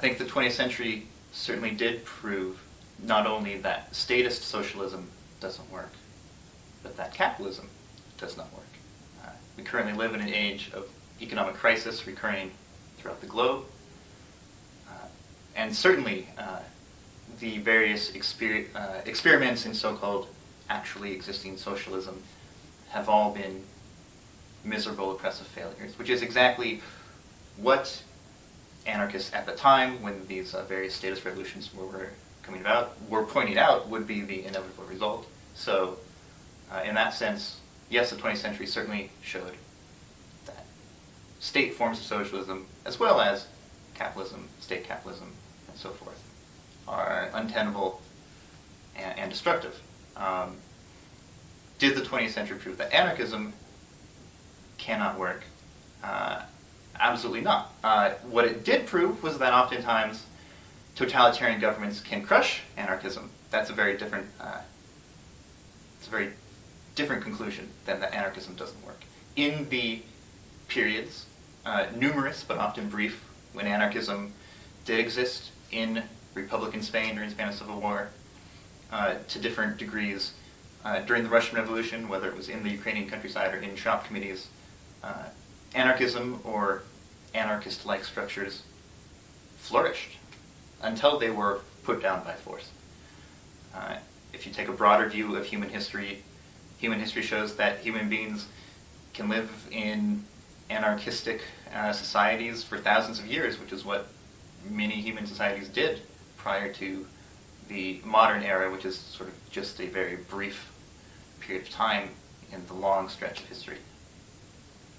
think the 20th century certainly did prove not only that statist socialism doesn't work, but that capitalism does not work. We currently live in an age of economic crisis recurring throughout the globe, and certainly the various experiments in so-called actually existing socialism have all been miserable, oppressive failures, which is exactly what anarchists at the time, when these various statist revolutions were coming about, were pointing out would be the inevitable result. So, in that sense, yes, the 20th century certainly showed that state forms of socialism, as well as capitalism, state capitalism, and so forth, are untenable and destructive. Did the 20th century prove that anarchism cannot work? Absolutely not. What it did prove was that oftentimes totalitarian governments can crush anarchism. That's a very different conclusion than that anarchism doesn't work. In the periods, numerous but often brief, when anarchism did exist in Republican Spain during the Spanish Civil War, to different degrees during the Russian Revolution, whether it was in the Ukrainian countryside or in shop committees, anarchism or anarchist-like structures flourished until they were put down by force. If you take a broader view of human history shows that human beings can live in anarchistic societies for thousands of years, which is what many human societies did prior to the modern era, which is sort of just a very brief period of time in the long stretch of history.